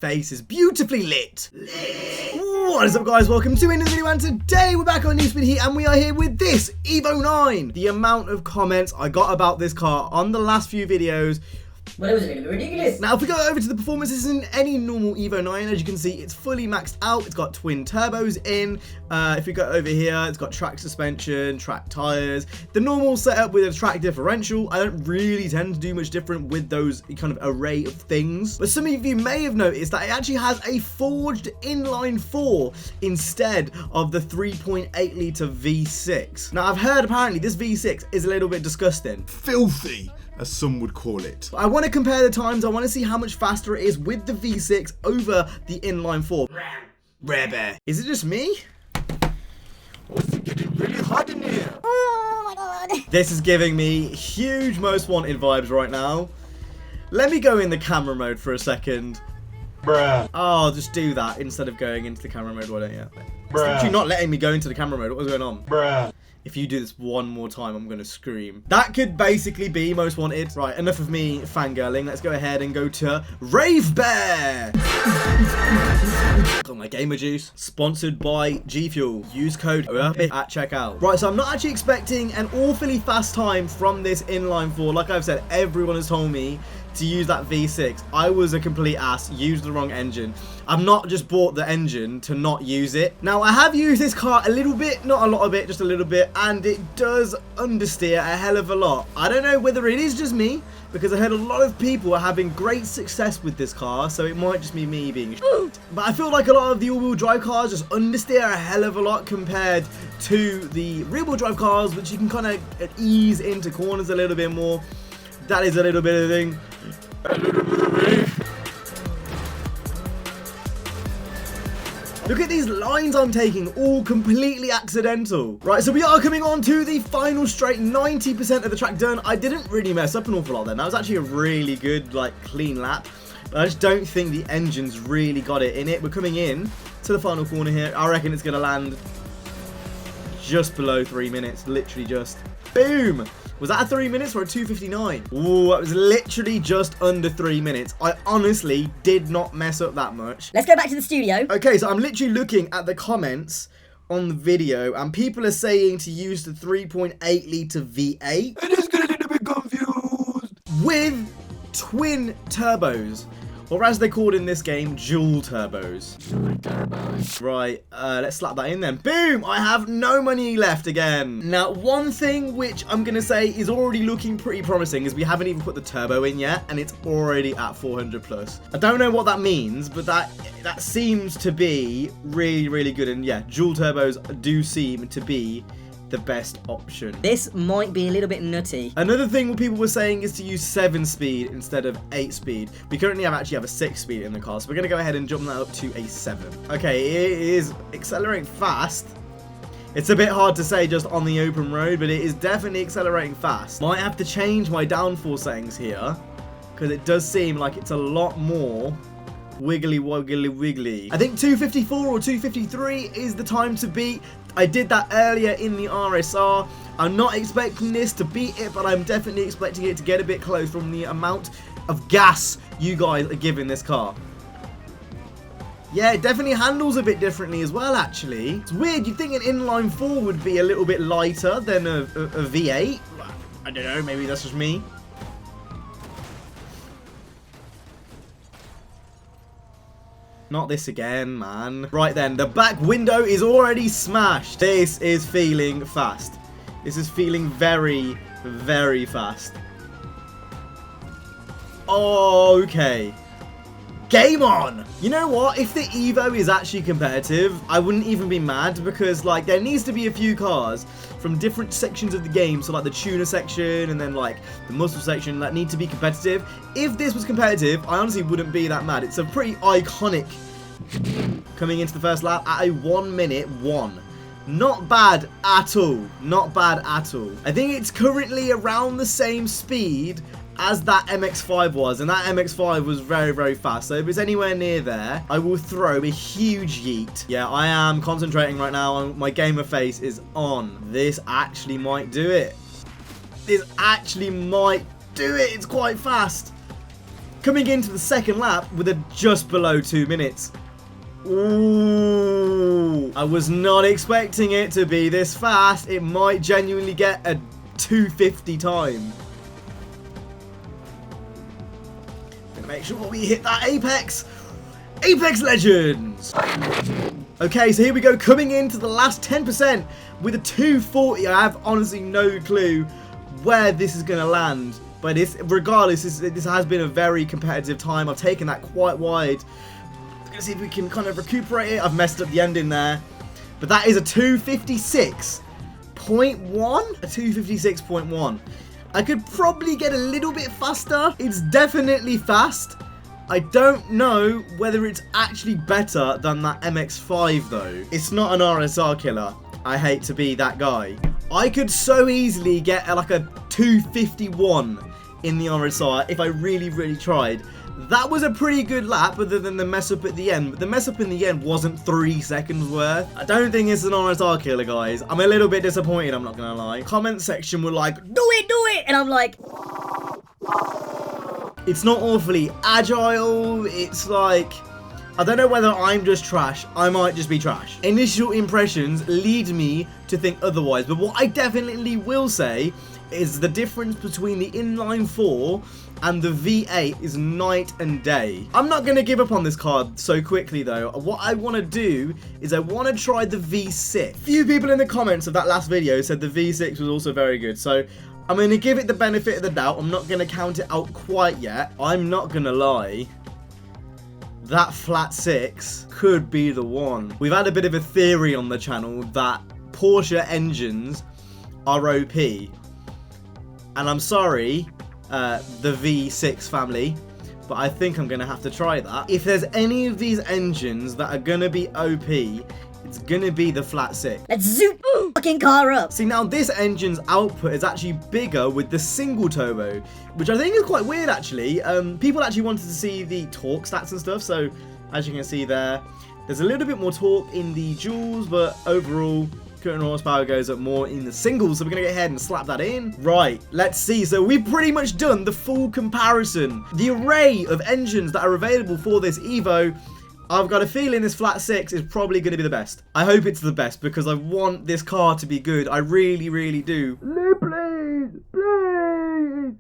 face is beautifully lit. What is up, guys? Welcome to another video, and today we're back on Newspeed Heat and we are here with this EVO 9. The amount of comments I got about this car on the last few videos, well, it was a little bit ridiculous. Now, if we go over to the performance, this isn't any normal EVO 9. As you can see, it's fully maxed out. It's got twin turbos in. If we go over here, it's got track suspension, track tires, the normal setup with a track differential. I don't really tend to do much different with those kind of array of things. But some of you may have noticed that it actually has a forged inline 4 instead of the 3.8 litre V6. Now, I've heard apparently this V6 is a little bit disgusting. Filthy, as some would call it. I want to compare the times. I want to see how much faster it is with the V6 over the inline 4. Rare bear. Is it just me? Or is it getting really hot in here? Oh my god. This is giving me huge Most Wanted vibes right now. Let me go in the camera mode for a second. Bruh. Oh, just do that instead of going into the camera mode, why don't you? Bruh. You're not letting me go into the camera mode. What's going on? Bruh. If you do this one more time, I'm going to scream. That could basically be Most Wanted. Right, enough of me fangirling. Let's go ahead and go to Rave Bear. Got my gamer juice. Sponsored by G Fuel. Use code at checkout. Right, so I'm not actually expecting an awfully fast time from this inline 4. Like I've said, everyone has told me to use that V6. I was a complete ass, used the wrong engine. I've not just bought the engine to not use it. Now, I have used this car a little bit, not a lot of it, just a little bit, and it does understeer a hell of a lot. I don't know whether it is just me, because I heard a lot of people are having great success with this car, so it might just be me being but I feel like a lot of the all-wheel drive cars just understeer a hell of a lot compared to the rear-wheel drive cars, which you can kind of ease into corners a little bit more. That is a little bit of a thing. Look at these lines I'm taking, all completely accidental. Right, so we are coming on to the final straight, 90% of the track done. I didn't really mess up an awful lot then. That was actually a really good, clean lap. But I just don't think the engine's really got it in it. We're coming in to the final corner here. I reckon it's going to land just below 3 minutes, literally just. Boom! Was that a 3 minutes or a 2:59? Ooh, that was literally just under 3 minutes. I honestly did not mess up that much. Let's go back to the studio. Okay, so I'm literally looking at the comments on the video, and people are saying to use the 3.8 litre V8. I just get a little bit confused. With twin turbos. Or as they're called in this game, dual turbos. Right, let's slap that in then. Boom! I have no money left again. Now, one thing which I'm going to say is already looking pretty promising is we haven't even put the turbo in yet, and it's already at 400 plus. I don't know what that means, but that seems to be really, really good. And yeah, dual turbos do seem to be the best option. This might be a little bit nutty. Another thing what people were saying is to use 7-speed instead of 8-speed. We currently actually have a 6-speed in the car, so we're going to go ahead and jump that up to a 7. Okay, it is accelerating fast. It's a bit hard to say just on the open road, but it is definitely accelerating fast. Might have to change my downforce settings here, because it does seem like it's a lot more wiggly wiggly wiggly. I think 254 or 253 is the time to beat. I did that earlier in the RSR. I'm not expecting this to beat it, but I'm definitely expecting it to get a bit close from the amount of gas you guys are giving this car. Yeah, it definitely handles a bit differently as well, actually. It's weird, you'd think an inline 4 would be a little bit lighter than a V8. I don't know, maybe that's just me. Not this again, man. Right then, the back window is already smashed. This is feeling fast. This is feeling very, very fast. Okay. Game on! You know what? If the EVO is actually competitive, I wouldn't even be mad because, there needs to be a few cars from different sections of the game. So, the tuner section and then, the muscle section that need to be competitive. If this was competitive, I honestly wouldn't be that mad. It's a pretty iconic coming into the first lap at a 1 minute 1. Not bad at all. Not bad at all. I think it's currently around the same speed as that MX-5 was, and that MX-5 was very, very fast. So if it's anywhere near there, I will throw a huge yeet. Yeah, I am concentrating right now, and my gamer face is on. This actually might do it. This actually might do it. It's quite fast. Coming into the second lap with a just below 2 minutes. Ooh, I was not expecting it to be this fast. It might genuinely get a 2:50 time. Make sure we hit that apex. Apex Legends. Okay, so here we go, coming into the last 10% with a 2:40. I have honestly no clue where this is going to land. But regardless, this has been a very competitive time. I've taken that quite wide. I'm going to see if we can kind of recuperate it. I've messed up the ending there. But that is a 2:56.1? A 2:56.1. I could probably get a little bit faster. It's definitely fast. I don't know whether it's actually better than that MX-5 though. It's not an RSR killer. I hate to be that guy. I could so easily get like a 2:51 in the RSR if I really, really tried. That was a pretty good lap other than the mess up at the end. But the mess up in the end wasn't 3 seconds worth. I don't think it's an RSR killer, guys. I'm a little bit disappointed, I'm not going to lie. Comment section were like, Do it! And I'm like... It's not awfully agile. It's like... I don't know whether I'm just trash. I might just be trash. Initial impressions lead me to think otherwise. But what I definitely will say is the difference between the inline 4 and the V8 is night and day. I'm not going to give up on this card so quickly though. What I want to do is I want to try the V6. A few people in the comments of that last video said the V6 was also very good. So I'm going to give it the benefit of the doubt. I'm not going to count it out quite yet. I'm not going to lie. That flat 6 could be the one. We've had a bit of a theory on the channel that Porsche engines are OP. And I'm sorry, the V6 family, but I think I'm going to have to try that. If there's any of these engines that are going to be OP, it's going to be the flat 6. Let's zoom fucking car up. See, now this engine's output is actually bigger with the single turbo, which I think is quite weird actually. People actually wanted to see the torque stats and stuff, so as you can see there, there's a little bit more torque in the duals, but overall, current horsepower goes up more in the singles, so we're going to go ahead and slap that in. Right, let's see. So we've pretty much done the full comparison. The array of engines that are available for this Evo, I've got a feeling this flat 6 is probably going to be the best. I hope it's the best because I want this car to be good. I really, really do. Please, please.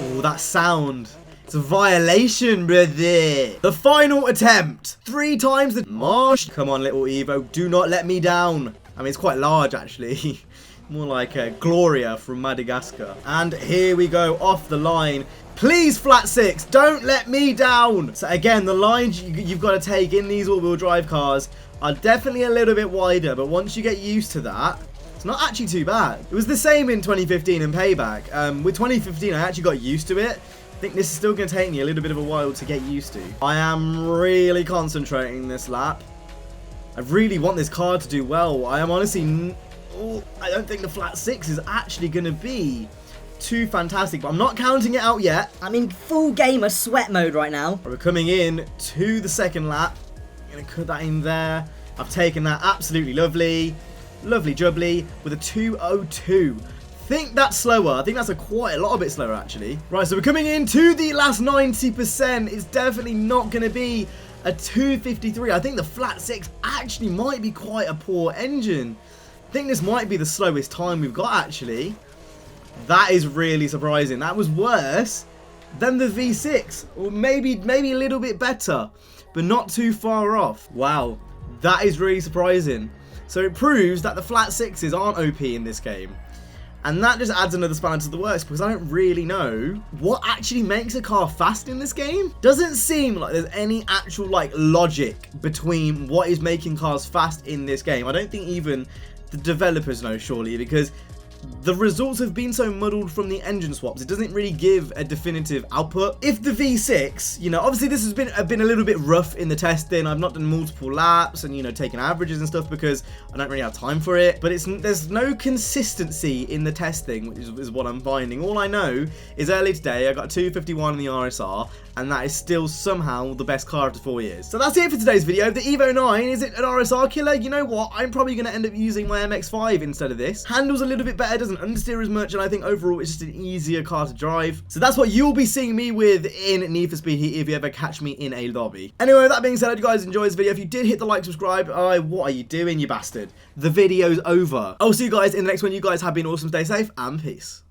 Oh, that sound. It's a violation, brother. The final attempt. 3 times the marsh. Come on, little Evo. Do not let me down. I mean, it's quite large, actually. More like Gloria from Madagascar. And here we go, off the line. Please, flat 6, don't let me down. So again, the lines you've got to take in these all-wheel drive cars are definitely a little bit wider. But once you get used to that, it's not actually too bad. It was the same in 2015 and Payback. With 2015, I actually got used to it. I think this is still going to take me a little bit of a while to get used to. I am really concentrating this lap. I really want this car to do well. I am honestly... I don't think the flat 6 is actually going to be too fantastic, but I'm not counting it out yet. I'm in full gamer sweat mode right now. We're coming in to the second lap. I'm going to cut that in there. I've taken that absolutely lovely. Lovely jubbly with a 2:02. Think that's slower. I think that's quite a lot bit slower actually. Right, so we're coming into the last 90%. It's definitely not going to be a 2:53. I think the flat 6 actually might be quite a poor engine. I think this might be the slowest time we've got actually. That is really surprising. That was worse than the V6, or maybe a little bit better, but not too far off. Wow, that is really surprising. So it proves that the flat 6s aren't OP in this game. And that just adds another spanner to the works because I don't really know what actually makes a car fast in this game. Doesn't seem like there's any actual like logic between what is making cars fast in this game. I don't think even the developers know, surely, because the results have been so muddled from the engine swaps, it doesn't really give a definitive output. If the V6, you know, obviously this has been a little bit rough in the testing. I've not done multiple laps and, you know, taken averages and stuff because I don't really have time for it. But there's no consistency in the testing, which is what I'm finding. All I know is early today I got 251 in the RSR, and that is still somehow the best car after 4 years. So that's it for today's video. The EVO 9, is it an RSR killer? You know what? I'm probably going to end up using my MX-5 instead of this. Handles a little bit better, doesn't understeer as much, and I think overall it's just an easier car to drive. So that's what you'll be seeing me with in Need for Speed Heat if you ever catch me in a lobby. Anyway, that being said, I hope you guys enjoyed this video. If you did, hit the like, subscribe. What are you doing, you bastard? The video's over. I'll see you guys in the next one. You guys have been awesome. Stay safe and peace.